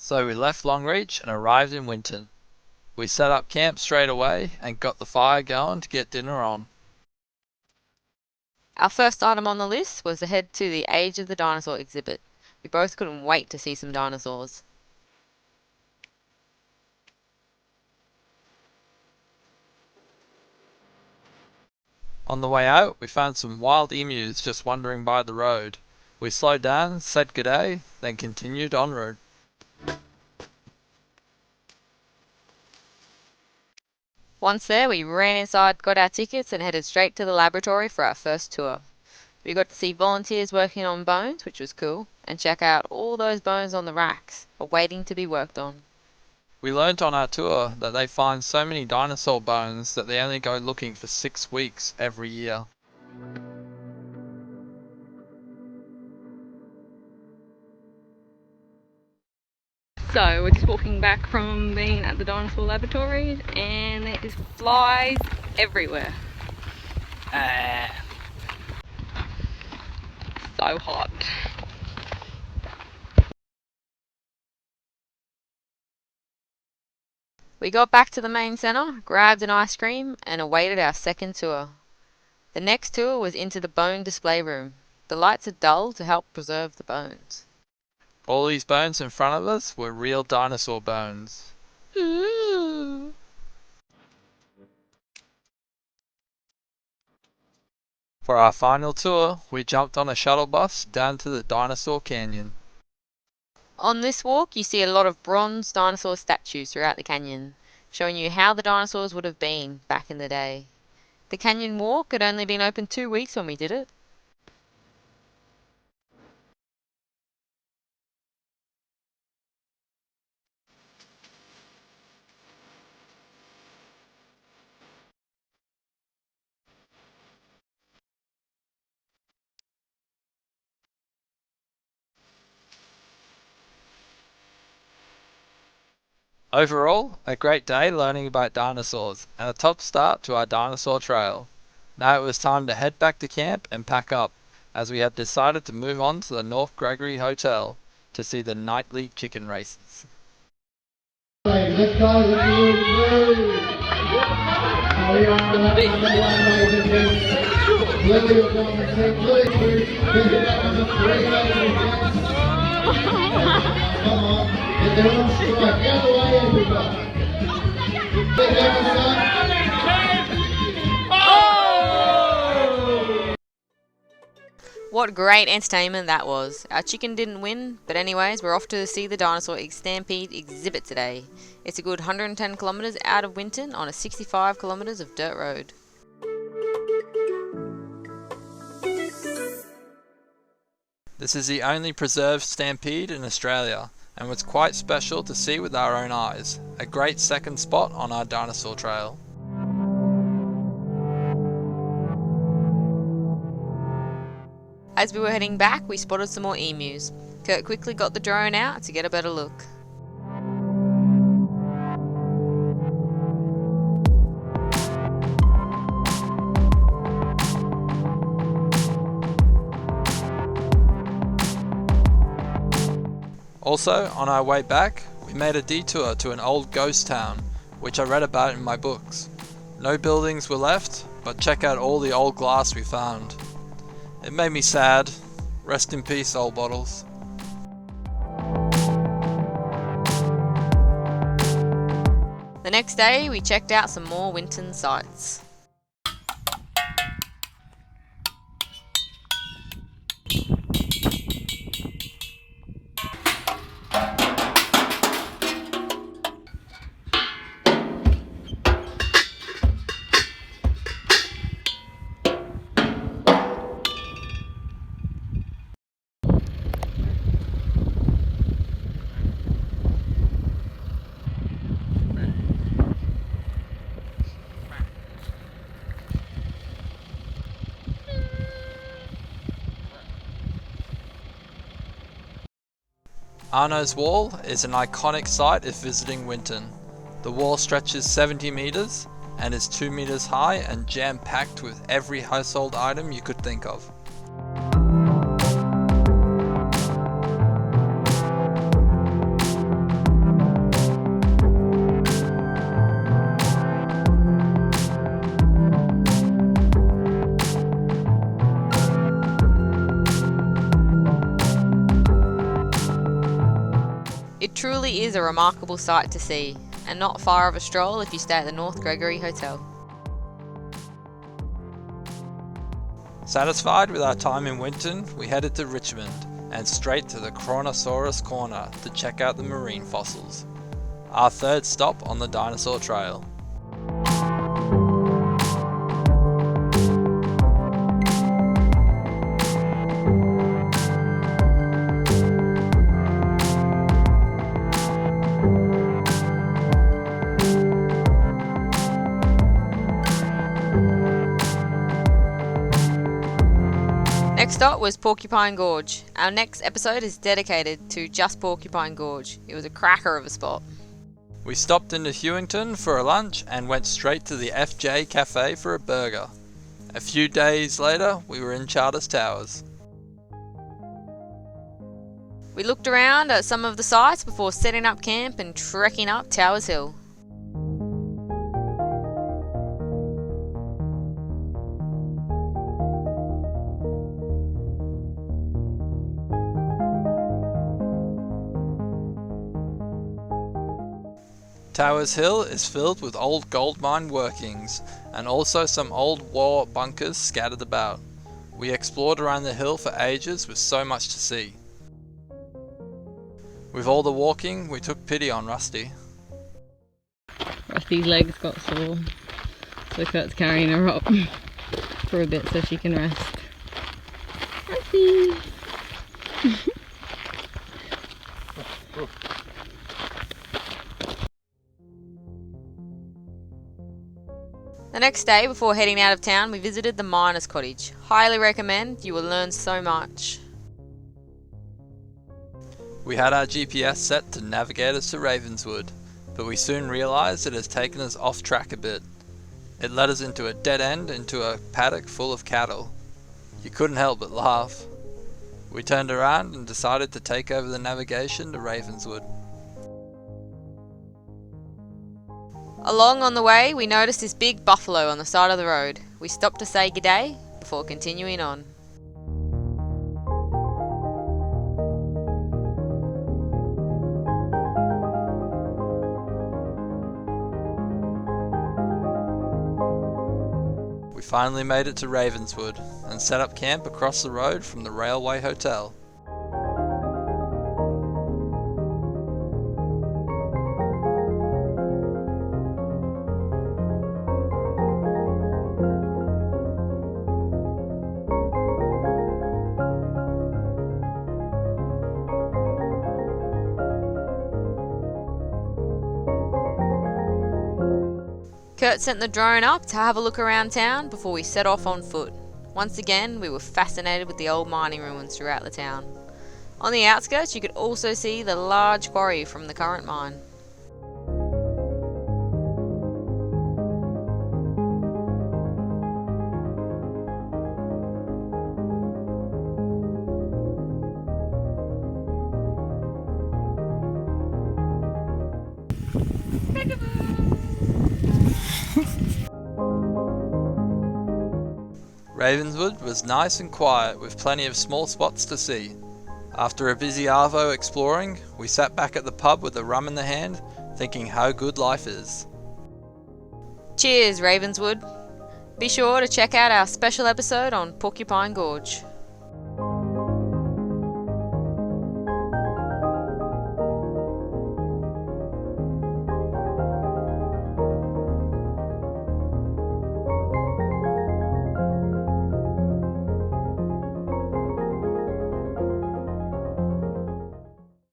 So we left Longreach and arrived in Winton. We set up camp straight away and got the fire going to get dinner on. Our first item on the list was to head to the Age of the Dinosaur exhibit. We both couldn't wait to see some dinosaurs. On the way out, we found some wild emus just wandering by the road. We slowed down, said good day, then continued onward. Once there, we ran inside, got our tickets, and headed straight to the laboratory for our first tour. We got to see volunteers working on bones, which was cool, and check out all those bones on the racks, waiting to be worked on. We learnt on our tour that they find so many dinosaur bones that they only go looking for 6 weeks every year. So we're just walking back from being at the dinosaur laboratories, and there is flies everywhere. So hot. We got back to the main centre, grabbed an ice cream, and awaited our second tour. The next tour was into the bone display room. The lights are dull to help preserve the bones. All these bones in front of us were real dinosaur bones. Ooh. For our final tour, we jumped on a shuttle bus down to the Dinosaur Canyon. On this walk, you see a lot of bronze dinosaur statues throughout the canyon, showing you how the dinosaurs would have been back in the day. The canyon walk had only been open 2 weeks when we did it. Overall, a great day learning about dinosaurs, and a top start to our dinosaur trail. Now it was time to head back to camp and pack up, as we had decided to move on to the North Gregory Hotel to see the nightly chicken races. Let's go, What great entertainment that was. Our chicken didn't win, but anyways, we're off to see the Dinosaur Stampede exhibit today. It's a good 110 kilometres out of Winton on a 65 kilometres of dirt road. This is the only preserved stampede in Australia, and was quite special to see with our own eyes. A great second spot on our dinosaur trail. As we were heading back, we spotted some more emus. Kurt quickly got the drone out to get a better look. Also, on our way back, we made a detour to an old ghost town, which I read about in my books. No buildings were left, but check out all the old glass we found. It made me sad. Rest in peace, old bottles. The next day, we checked out some more Winton sites. Arno's Wall is an iconic site if visiting Winton. The wall stretches 70 metres and is 2 metres high and jam-packed with every household item you could think of. truly is a remarkable sight to see, and not far of a stroll if you stay at the North Gregory Hotel. Satisfied with our time in Winton, we headed to Richmond and straight to the Kronosaurus corner to check out the marine fossils. Our third stop on the dinosaur trail. Next stop was Porcupine Gorge. Our next episode is dedicated to just Porcupine Gorge. It was a cracker of a spot. We stopped into Hughenden for a lunch and went straight to the FJ Cafe for a burger. A few days later, we were in Charters Towers. We looked around at some of the sites before setting up camp and trekking up Towers Hill. Towers Hill is filled with old gold mine workings and also some old war bunkers scattered about. We explored around the hill for ages with so much to see. With all the walking, we took pity on Rusty. Rusty's legs got sore, so Kurt's carrying her up for a bit so she can rest. Rusty! The next day, before heading out of town, we visited the Miners Cottage. Highly recommend, you will learn so much. We had our GPS set to navigate us to Ravenswood, but we soon realised it has taken us off track a bit. It led us into a dead end into a paddock full of cattle. You couldn't help but laugh. We turned around and decided to take over the navigation to Ravenswood. Along on the way, we noticed this big buffalo on the side of the road. We stopped to say g'day before continuing on. We finally made it to Ravenswood and set up camp across the road from the Railway Hotel. Kurt sent the drone up to have a look around town before we set off on foot. Once again, we were fascinated with the old mining ruins throughout the town. On the outskirts, you could also see the large quarry from the current mine. Ravenswood was nice and quiet with plenty of small spots to see. After a busy arvo exploring, we sat back at the pub with a rum in the hand, thinking how good life is. Cheers, Ravenswood! Be sure to check out our special episode on Porcupine Gorge.